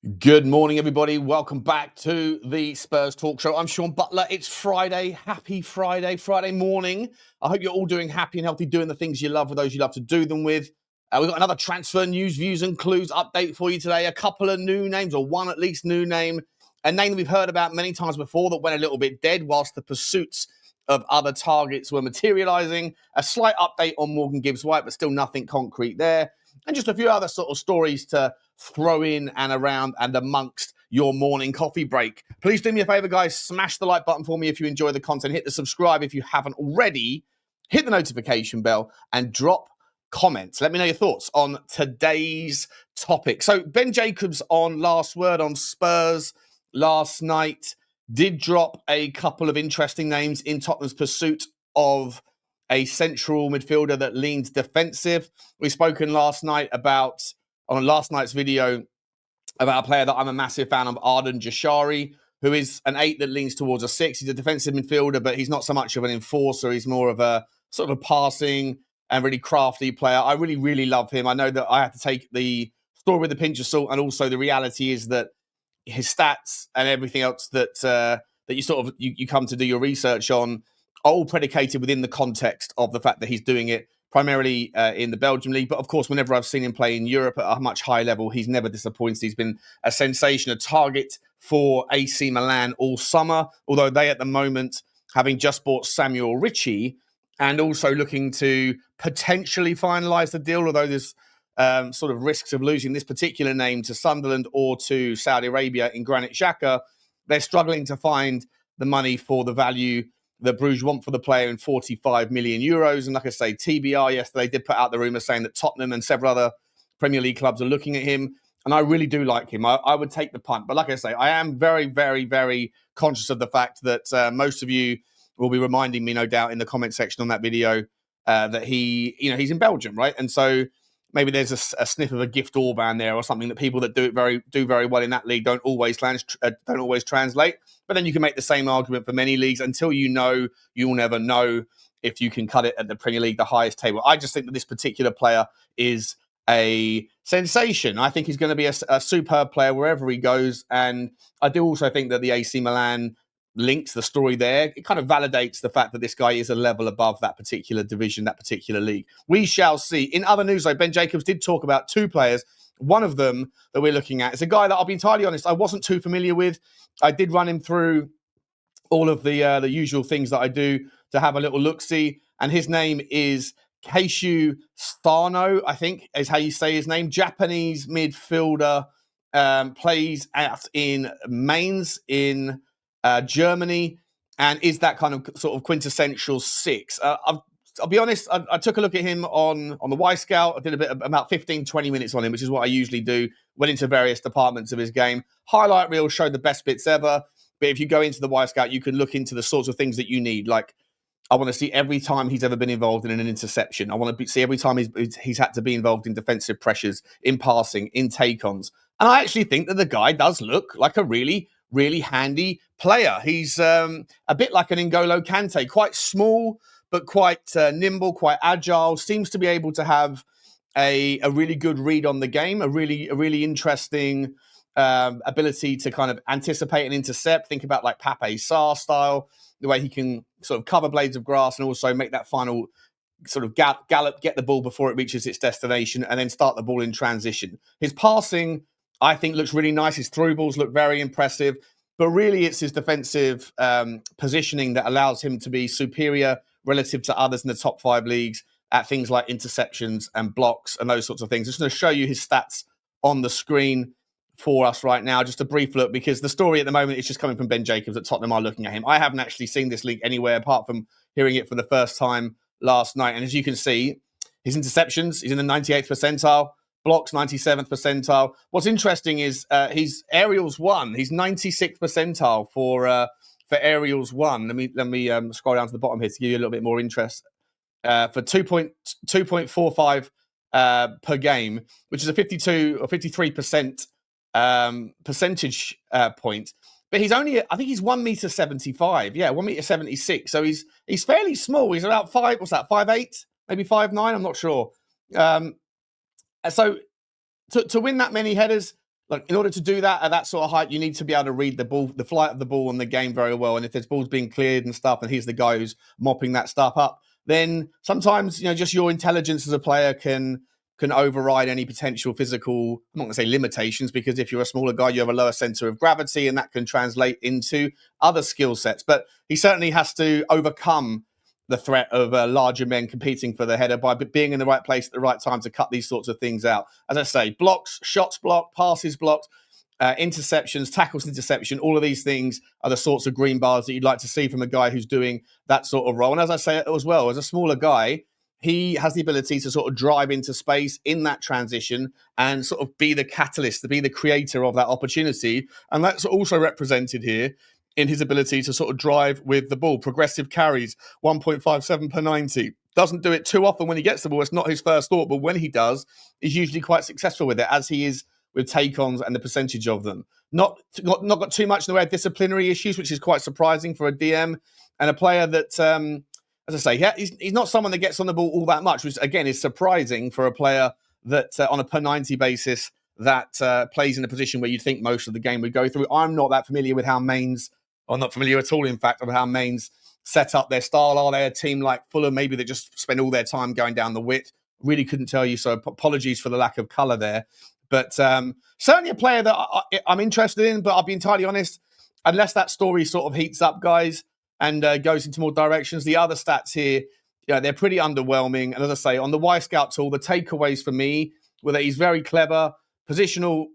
Good morning, everybody. Welcome back to the Spurs Talk Show. I'm Sean Butler. It's Friday. Happy Friday morning. I hope you're all doing happy and healthy, doing the things you love with those you love to do them with. We've got another transfer news, views and clues update for you today. A couple of new names, or one at least new name. A name that we've heard about many times before that went a little bit dead whilst the pursuits of other targets were materialising. A slight update on Morgan Gibbs-White, but still nothing concrete there. And just a few other sort of stories to throw in and around and amongst your morning coffee break. Please do me a favor, guys. Smash the like button for me if you enjoy the content. Hit the subscribe if you haven't already. Hit the notification bell and drop comments. Let me know your thoughts on today's topic. So Ben Jacobs on Last Word on Spurs last night did drop a couple of interesting names in Tottenham's pursuit of a central midfielder that leans defensive. We've spoken last night on last night's video about a player that I'm a massive fan of, Ardon Jashari, who is an 8 that leans towards a 6. He's a defensive midfielder, but he's not so much of an enforcer. He's more of a sort of a passing and really crafty player. I really, really love him. I know that I have to take the story with a pinch of salt, and also the reality is that his stats and everything else that you sort of you come to do your research on are all predicated within the context of the fact that he's doing it primarily in the Belgian league. But of course, whenever I've seen him play in Europe at a much higher level, he's never disappointed. He's been a sensation, a target for AC Milan all summer, although they at the moment, having just bought Samuel Ritchie and also looking to potentially finalise the deal, although there's sort of risks of losing this particular name to Sunderland or to Saudi Arabia in Granit Xhaka, they're struggling to find the money for the value that Bruges want for the player in 45 million euros. And like I say, TBR yesterday did put out the rumour saying that Tottenham and several other Premier League clubs are looking at him. And I really do like him. I would take the punt. But like I say, I am very, very, very conscious of the fact that most of you will be reminding me, no doubt, in the comment section on that video that he's in Belgium, right? And so maybe there's a sniff of a gift Orban there or something, that people that do very well in that league don't always translate. But then you can make the same argument for many leagues. Until you know, you'll never know if you can cut it at the Premier League, the highest table. I just think that this particular player is a sensation. I think he's going to be a superb player wherever he goes. And I do also think that the AC Milan links, the story there, it kind of validates the fact that this guy is a level above that particular division, that particular league. We shall see. In other news, though, Ben Jacobs did talk about two players. One of them that we're looking at is a guy that, I'll be entirely honest, I wasn't too familiar with. I did run him through all of the usual things that I do to have a little look-see, and his name is Kaishu Sano, I think is how you say his name. Japanese midfielder, plays out in Mainz in Germany, and is that kind of sort of quintessential 6. I'll be honest, I took a look at him on the Y Scout. I did about 15, 20 minutes on him, which is what I usually do. Went into various departments of his game. Highlight reel showed the best bits ever. But if you go into the Y Scout, you can look into the sorts of things that you need. Like, I want to see every time he's ever been involved in an interception. I want to see every time he's had to be involved in defensive pressures, in passing, in take-ons. And I actually think that the guy does look like a really, really handy player. He's a bit like an N'Golo Kante, quite small, but quite nimble, quite agile, seems to be able to have a really good read on the game, a really interesting ability to kind of anticipate and intercept. Think about like Pape Sarr style, the way he can sort of cover blades of grass and also make that final sort of gallop, get the ball before it reaches its destination, and then start the ball in transition. His passing, I think, looks really nice. His through balls look very impressive. But really, it's his defensive positioning that allows him to be superior relative to others in the top 5 leagues at things like interceptions and blocks and those sorts of things. I'm just going to show you his stats on the screen for us right now. Just a brief look, because the story at the moment is just coming from Ben Jacobs that Tottenham are looking at him. I haven't actually seen this link anywhere apart from hearing it for the first time last night. And as you can see, his interceptions, he's in the 98th percentile. Blocks, 97th percentile. What's interesting is his aerials 1. He's 96th percentile for aerials 1. Let me scroll down to the bottom here to give you a little bit more interest. For 2.45 per game, which is a 52 or 53% percentage point. But he's only, I think he's 1.75 m. Yeah, 1.76 m. So he's fairly small. He's about 5'8", maybe 5'9". I'm not sure. So to win that many headers, Like, in order to do that at that sort of height, you need to be able to read the ball, the flight of the ball and the game very well. And if there's balls being cleared and stuff, and he's the guy who's mopping that stuff up, then sometimes, just your intelligence as a player can override any potential physical, I'm not going to say limitations, because if you're a smaller guy, you have a lower center of gravity, and that can translate into other skill sets. But he certainly has to overcome the threat of larger men competing for the header by being in the right place at the right time to cut these sorts of things out. As I say, blocks, shots blocked, passes blocked, interceptions, tackles, interception, all of these things are the sorts of green bars that you'd like to see from a guy who's doing that sort of role. And as I say as well, as a smaller guy, he has the ability to sort of drive into space in that transition and sort of be the catalyst, to be the creator of that opportunity. And that's also represented here in his ability to sort of drive with the ball. Progressive carries, 1.57 per 90. Doesn't do it too often when he gets the ball. It's not his first thought, but when he does, he's usually quite successful with it, as he is with take-ons and the percentage of them. Not got too much in the way of disciplinary issues, which is quite surprising for a DM and a player that, as I say, yeah, he's not someone that gets on the ball all that much, which again is surprising for a player that on a per 90 basis that plays in a position where you'd think most of the game would go through. I'm not that familiar with how Mainz, or not familiar at all, in fact, of how Mainz set up their style. Are they a team like Fulham, maybe that just spend all their time going down the width? Really couldn't tell you, so apologies for the lack of colour there. But certainly a player that I'm interested in, but I'll be entirely honest, unless that story sort of heats up, guys, and goes into more directions, the other stats here, they're pretty underwhelming. And as I say, on the Y Scout tool, the takeaways for me were that he's very clever, positional,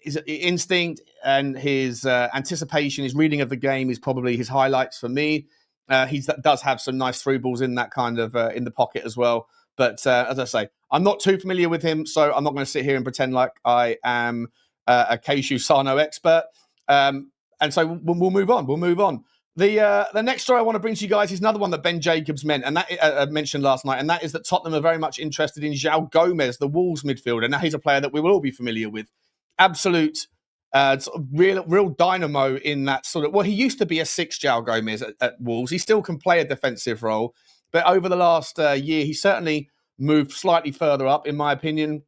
his instinct and his anticipation, his reading of the game is probably his highlights for me. He does have some nice through balls in that kind of in the pocket as well. But as I say, I'm not too familiar with him, so I'm not going to sit here and pretend like I am a Kaishu Sano expert. And so we'll move on. We'll move on. The next story I want to bring to you guys is another one that Ben Jacobs mentioned last night, and that is that Tottenham are very much interested in João Gomes, the Wolves midfielder. Now, he's a player that we will all be familiar with. Absolute sort of real dynamo in that sort of... Well, he used to be a six, João Gomes, at Wolves. He still can play a defensive role. But over the last year, he certainly moved slightly further up, in my opinion,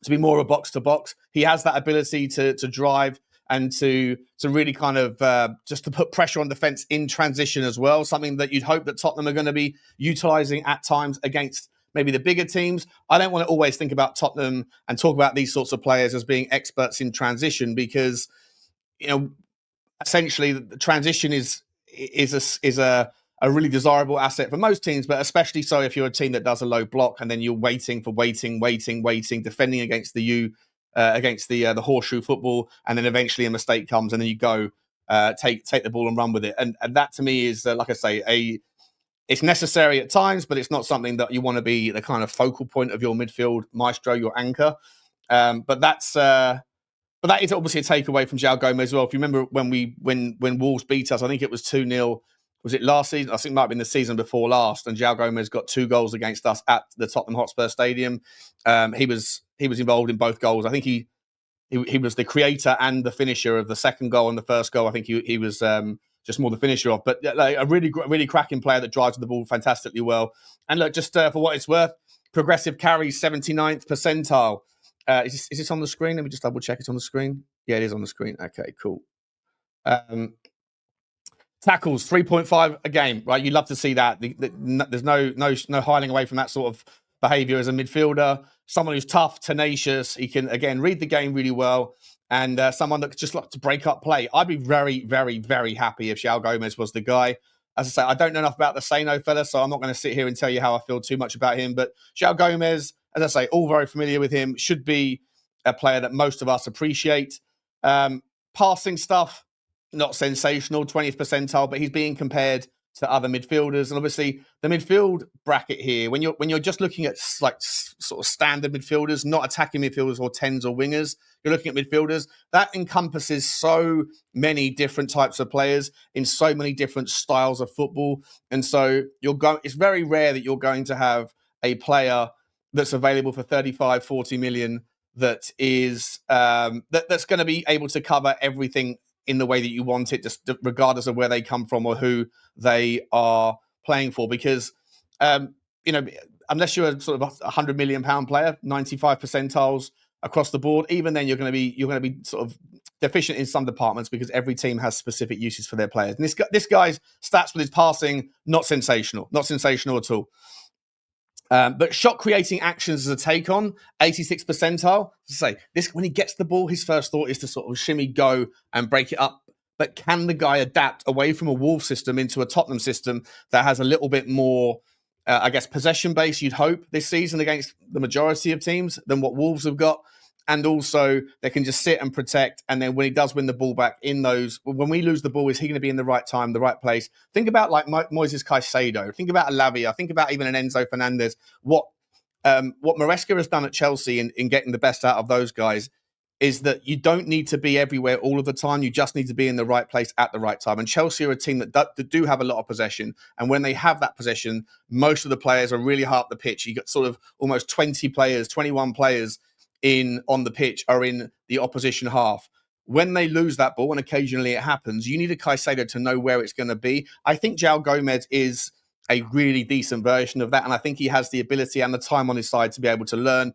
to be more of a box-to-box. He has that ability to drive and to really kind of just to put pressure on defence in transition as well, something that you'd hope that Tottenham are going to be utilising at times against maybe the bigger teams. I don't want to always think about Tottenham and talk about these sorts of players as being experts in transition, because, essentially the transition is a really desirable asset for most teams, but especially so if you're a team that does a low block and then you're waiting, defending against the horseshoe football, and then eventually a mistake comes and then you go take the ball and run with it. And that to me is, like I say, it's necessary at times, but it's not something that you want to be the kind of focal point of your midfield maestro, your anchor. But that is obviously a takeaway from João Gomes as well. If you remember when Wolves beat us, I think it was 2-0. Was it last season? I think it might have been the season before last. And João Gomes got 2 goals against us at the Tottenham Hotspur Stadium. He was involved in both goals. I think he was the creator and the finisher of the second goal and the first goal. I think he was just more the finisher of. But like, a really cracking player that drives the ball fantastically well. And look, just for what it's worth, progressive carries 79th percentile. Is this on the screen? Let me just double check it's on the screen. Yeah, it is on the screen. Okay, cool. Tackles 3.5 a game, right? You love to see that. There's no hiding away from that sort of behaviour as a midfielder. Someone who's tough, tenacious. He can again read the game really well, and someone that just like to break up play. I'd be very, very, very happy if João Gomes was the guy. As I say, I don't know enough about the Sano fella, so I'm not going to sit here and tell you how I feel too much about him. But João Gomes, as I say, all very familiar with him. Should be a player that most of us appreciate. Passing stuff, not sensational, 20th percentile, but he's being compared to other midfielders. And obviously, the midfield bracket here, when you're just looking at like sort of standard midfielders, not attacking midfielders or 10s or wingers, you're looking at midfielders, that encompasses so many different types of players in so many different styles of football. And so it's very rare that you're going to have a player that's available for 35, 40 million that is that's going to be able to cover everything in the way that you want it, just regardless of where they come from or who they are playing for. Because, unless you're a sort of £100 million player, 95 percentiles across the board. Even then, you're going to be sort of deficient in some departments because every team has specific uses for their players. And this guy's stats with his passing, not sensational at all. But shot creating actions as a take on 86th percentile. To say this, when he gets the ball, his first thought is to sort of shimmy, go, and break it up. But can the guy adapt away from a Wolves system into a Tottenham system that has a little bit more, I guess, possession base? You'd hope this season against the majority of teams than what Wolves have got. And also, they can just sit and protect. And then when he does win the ball back in those, when we lose the ball, is he going to be in the right time, the right place? Think about like Moises Caicedo. Think about Lavia. Think about even an Enzo Fernandez. What Maresca has done at Chelsea in getting the best out of those guys is that you don't need to be everywhere all of the time. You just need to be in the right place at the right time. And Chelsea are a team that do have a lot of possession. And when they have that possession, most of the players are really high up the pitch. You got sort of almost 20 players, 21 players on the pitch are in the opposition half. When they lose that ball, and occasionally it happens, you need a Caicedo to know where it's going to be. I think João Gomes is a really decent version of that, and I think he has the ability and the time on his side to be able to learn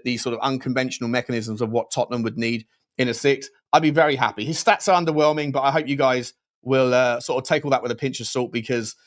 these sort of unconventional mechanisms of what Tottenham would need in a six. I'd be very happy. His stats are underwhelming, but I hope you guys will sort of take all that with a pinch of salt because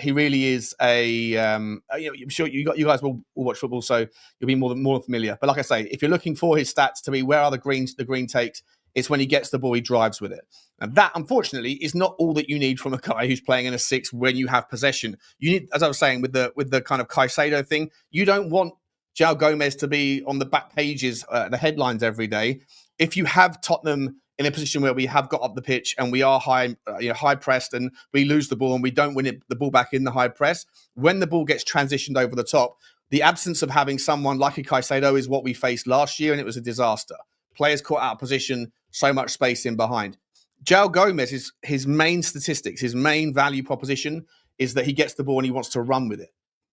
he really is I'm sure you guys will watch football, so you'll be more familiar. But like I say, if you're looking for his stats to be where are the green takes, it's when he gets the ball, he drives with it. And that, unfortunately, is not all that you need from a guy who's playing in a six when you have possession. You need, as I was saying, with the kind of Caicedo thing, you don't want João Gomes to be on the back pages, the headlines every day. If you have Tottenham in a position where we have got up the pitch and we are high pressed and we lose the ball and we don't win the ball back in the high press, when the ball gets transitioned over the top, the absence of having someone like a Caicedo is what we faced last year, and it was a disaster. Players caught out of position, so much space in behind. João Gomes, his main statistics, his main value proposition is that he gets the ball and he wants to run with it.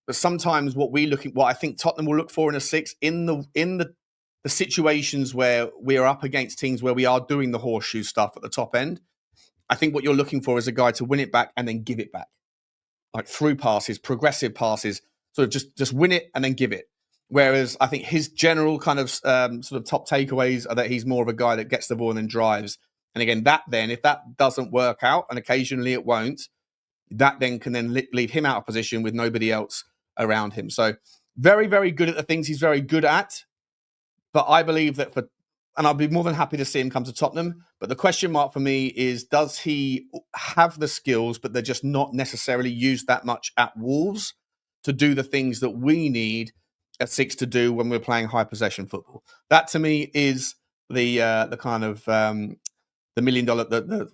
But sometimes what I think Tottenham will look for in a six in the situations where we are up against teams where we are doing the horseshoe stuff at the top end, I think what you're looking for is a guy to win it back and then give it back. Like through passes, progressive passes, sort of just win it and then give it. Whereas I think his general kind of sort of top takeaways are that he's more of a guy that gets the ball and then drives. And again, if that doesn't work out, and occasionally it won't, that then can then leave him out of position with nobody else around him. So very, very good at the things he's very good at. But I believe that and I'll be more than happy to see him come to Tottenham. But the question mark for me is, does he have the skills, but they're just not necessarily used that much at Wolves to do the things that we need at six to do when we're playing high possession football? That to me is the kind of the $1 million.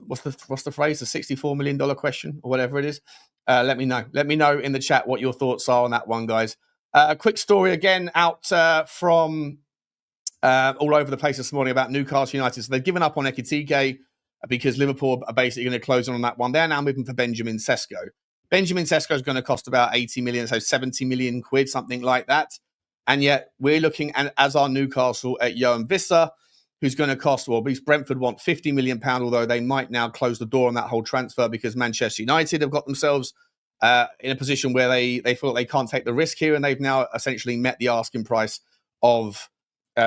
What's the phrase? The $64 million question or whatever it is. Let me know. Let me know in the chat what your thoughts are on that one, guys. A quick story again out from all over the place this morning about Newcastle United. So they've given up on Ekitike because Liverpool are basically going to close on that one. They're now moving for Benjamin Sesko. Benjamin Sesko is going to cost about 80 million, so 70 million quid, something like that. And yet we're looking at, as our Newcastle, at João Bissouma, who's going to cost, well, Brentford want £50 million, although they might now close the door on that whole transfer because Manchester United have got themselves in a position where they feel like they can't take the risk here, and they've now essentially met the asking price of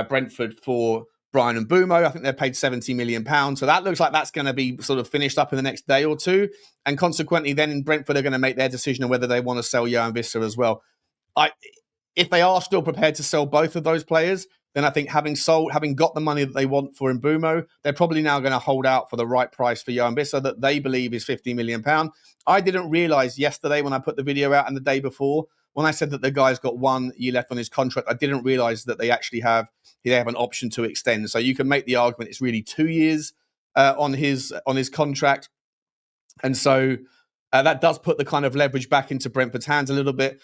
Brentford for Bryan Mbeumo. I think they're paid £70 million. So that looks like that's going to be sort of finished up in the next day or two. And consequently, then in Brentford are going to make their decision on whether they want to sell João Bissouma as well. If they are still prepared to sell both of those players, then I think having got the money that they want for Mbeumo, they're probably now going to hold out for the right price for João Bissouma that they believe is £50 million. I didn't realise yesterday when I put the video out and the day before, when I said that the guy's got 1 year left on his contract, I didn't realise that they actually have an option to extend. So you can make the argument it's really 2 years on his contract. And so that does put the kind of leverage back into Brentford's hands a little bit.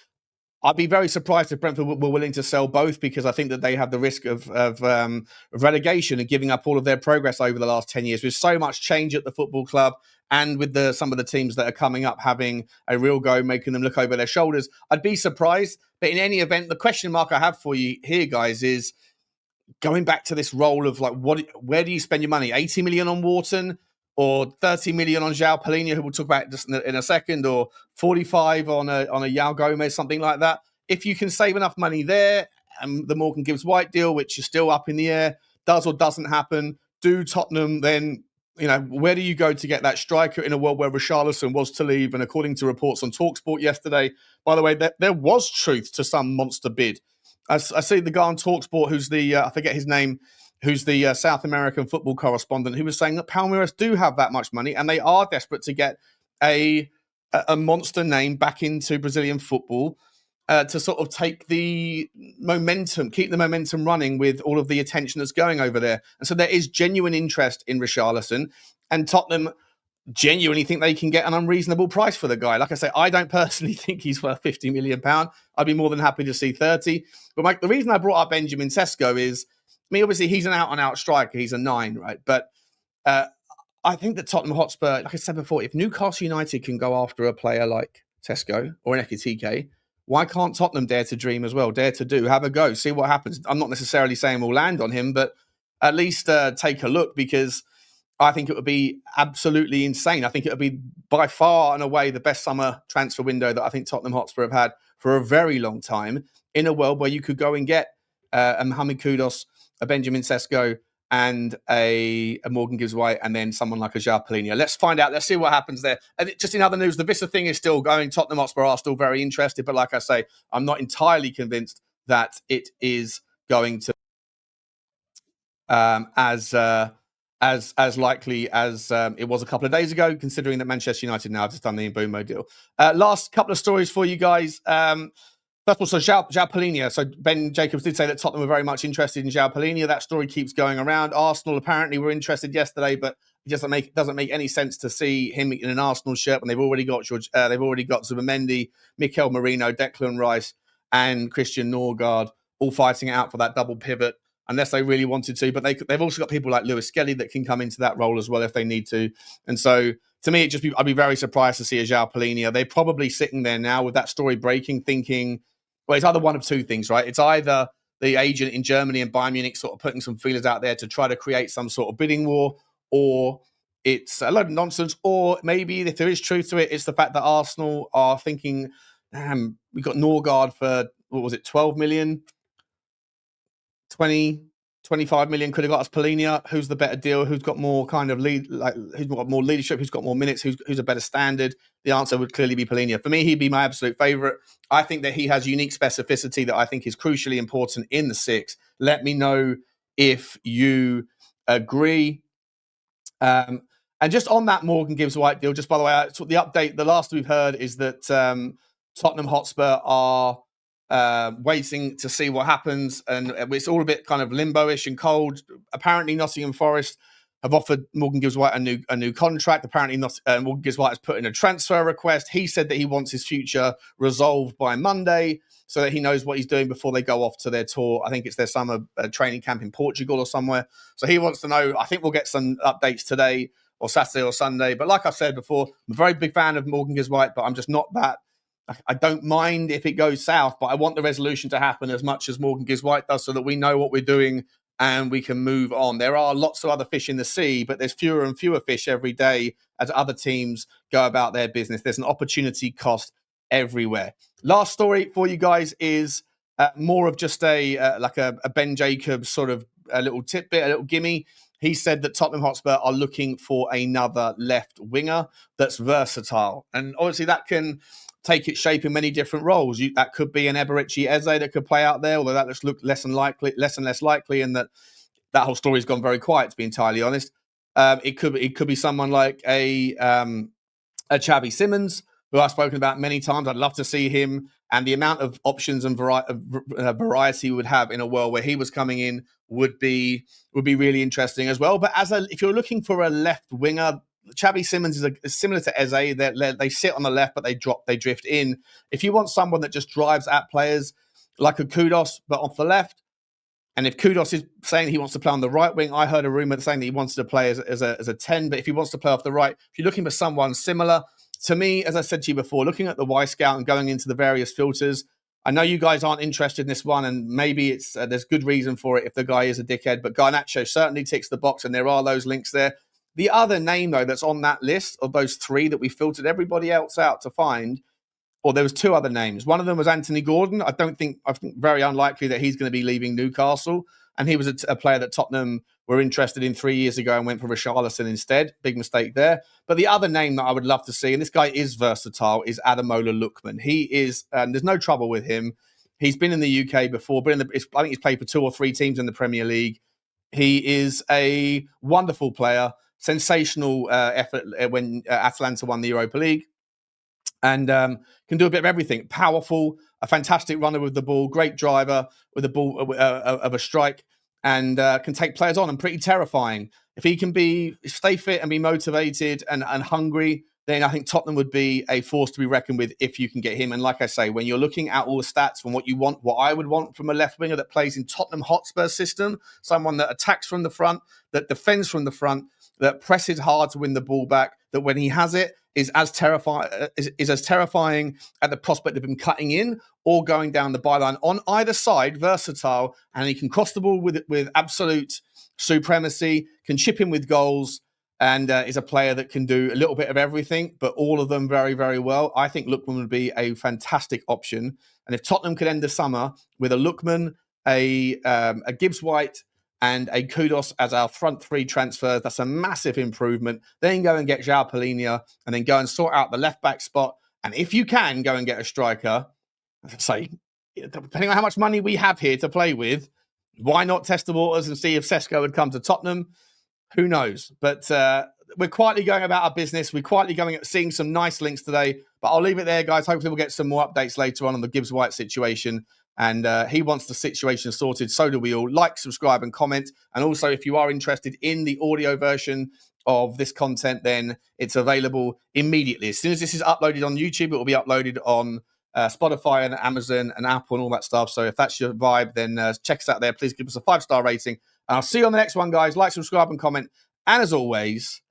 I'd be very surprised if Brentford were willing to sell both, because I think that they have the risk of relegation and giving up all of their progress over the last 10 years. With so much change at the football club and with some of the teams that are coming up having a real go, making them look over their shoulders, I'd be surprised. But in any event, the question mark I have for you here, guys, is going back to this role of where do you spend your money? 80 million on Wharton or 30 million on João Palhinha, who we'll talk about just in a second, or 45 on a João Gomes, something like that. If you can save enough money there the Morgan Gibbs-White deal, which is still up in the air, does or doesn't happen. Do Tottenham then, where do you go to get that striker in a world where Richalison was to leave? And according to reports on TalkSport yesterday, by the way, there was truth to some monster bid. I see the guy on TalkSport who's the, I forget his name, who's the South American football correspondent, who was saying that Palmeiras do have that much money and they are desperate to get a monster name back into Brazilian football to sort of take the momentum, keep the momentum running with all of the attention that's going over there. And so there is genuine interest in Richarlison, and Tottenham genuinely think they can get an unreasonable price for the guy. Like I say, I don't personally think he's worth £50 million. I'd be more than happy to see 30. But Mike, the reason I brought up Benjamin Sesko is, obviously he's an out-and-out striker. He's a 9, right? But I think that Tottenham Hotspur, like I said before, if Newcastle United can go after a player like Sesko or an Ekitike, why can't Tottenham dare to dream as well? Dare to do, have a go, see what happens. I'm not necessarily saying we'll land on him, but at least take a look, because I think it would be absolutely insane. I think it would be by far and away the best summer transfer window that I think Tottenham Hotspur have had for a very long time, in a world where you could go and get a Mohamed Kudus, a Benjamin Sesko, and a Morgan Gibbs-White, and then someone like a João Palhinha. Let's find out. Let's see what happens there. And just in other news, the Vissa thing is still going. Tottenham Hotspur are still very interested, but like I say, I'm not entirely convinced that it is going to as likely as it was a couple of days ago, considering that Manchester United now have just done the Mbeumo deal. Last couple of stories for you guys. First of all, so João Palhinha. So Ben Jacobs did say that Tottenham were very much interested in João Palhinha. That story keeps going around. Arsenal apparently were interested yesterday, but it doesn't make any sense to see him in an Arsenal shirt when they've already got Zubimendi, Mikel Merino, Declan Rice, and Christian Norgard all fighting it out for that double pivot, unless they really wanted to. But they've also got people like Lewis Skelly that can come into that role as well if they need to. And so, to me, I'd be very surprised to see a João Palhinha. They're probably sitting there now with that story breaking, thinking, well, it's either one of two things, right? It's either the agent in Germany and Bayern Munich sort of putting some feelers out there to try to create some sort of bidding war, or it's a load of nonsense, or maybe if there is truth to it, it's the fact that Arsenal are thinking, damn, we got Norgard for, 12 million? 20, 25 million could have got us Palhinha. Who's the better deal? Who's got more kind of lead? Who's got more leadership? Who's got more minutes? Who's a better standard? The answer would clearly be Palhinha. For me, he'd be my absolute favourite. I think that he has unique specificity that I think is crucially important in the 6. Let me know if you agree. And just on that Morgan Gibbs-White deal, just by the way, the update, the last we've heard is that Tottenham Hotspur are waiting to see what happens, and it's all a bit kind of limbo-ish and cold. Apparently, Nottingham Forest have offered Morgan Gibbs-White a new contract. Apparently, Morgan Gibbs-White has put in a transfer request. He said that he wants his future resolved by Monday, so that he knows what he's doing before they go off to their tour. I think it's their summer training camp in Portugal or somewhere. So he wants to know. I think we'll get some updates today or Saturday or Sunday. But like I've said before, I'm a very big fan of Morgan Gibbs-White, but I'm just not that. I don't mind if it goes south, but I want the resolution to happen as much as Morgan Gibbs-White does, so that we know what we're doing and we can move on. There are lots of other fish in the sea, but there's fewer and fewer fish every day as other teams go about their business. There's an opportunity cost everywhere. Last story for you guys is more of just a Ben Jacobs sort of a little tidbit, a little gimme. He said that Tottenham Hotspur are looking for another left winger that's versatile. And obviously that can take its shape in many different roles. That could be an Eberechi Eze that could play out there, although that just looked less and less likely, and that whole story's gone very quiet, to be entirely honest. It could be someone like a Xavi Simons, who I've spoken about many times. I'd love to see him, and the amount of options and variety we would have in a world where he was coming in would be really interesting as well. But if you're looking for a left winger, Xavi Simons is similar to Eze. They sit on the left, but they drift in. If you want someone that just drives at players like a Kudus, but off the left, and if Kudus is saying he wants to play on the right wing, I heard a rumor saying that he wants to play as a 10, but if he wants to play off the right, if you're looking for someone similar, to me, as I said to you before, looking at the Y-Scout and going into the various filters, I know you guys aren't interested in this one, and maybe it's there's good reason for it if the guy is a dickhead, but Garnacho certainly ticks the box, and there are those links there. The other name, though, that's on that list of those 3 that we filtered everybody else out to find, or there was two other names. One of them was Anthony Gordon. I think very unlikely that he's going to be leaving Newcastle. And he was a player that Tottenham were interested in 3 years ago and went for Richalison instead. Big mistake there. But the other name that I would love to see, and this guy is versatile, is Ademola Lookman. He is, there's no trouble with him. He's been in the UK before. I think he's played for 2 or 3 teams in the Premier League. He is a wonderful player. Sensational effort when Atalanta won the Europa League. And can do a bit of everything. Powerful, a fantastic runner with the ball, great driver with the ball of a strike, and can take players on, and pretty terrifying. If he can stay fit and be motivated and hungry, then I think Tottenham would be a force to be reckoned with if you can get him. And like I say, when you're looking at all the stats from what you want, what I would want from a left winger that plays in Tottenham Hotspur system, someone that attacks from the front, that defends from the front, that presses hard to win the ball back, that when he has it, is as terrifying at the prospect of him cutting in or going down the byline on either side, versatile, and he can cross the ball with absolute supremacy, can chip in with goals, and is a player that can do a little bit of everything, but all of them very, very well. I think Lookman would be a fantastic option. And if Tottenham could end the summer with a Lookman, a Gibbs White, and a Kudos as our front 3 transfers, that's a massive improvement. Then go and get João Palhinha, and then go and sort out the left-back spot. And if you can, go and get a striker. Say, depending on how much money we have here to play with, why not test the waters and see if Sesko would come to Tottenham? Who knows? But we're quietly going about our business. We're quietly seeing some nice links today. But I'll leave it there, guys. Hopefully we'll get some more updates later on the Gibbs White situation. And he wants the situation sorted. So do we all. Like, subscribe, and comment. And also, if you are interested in the audio version of this content, then it's available immediately. As soon as this is uploaded on YouTube, it will be uploaded on Spotify and Amazon and Apple and all that stuff. So if that's your vibe, then check us out there. Please give us a 5-star rating. And I'll see you on the next one, guys. Like, subscribe, and comment. And as always,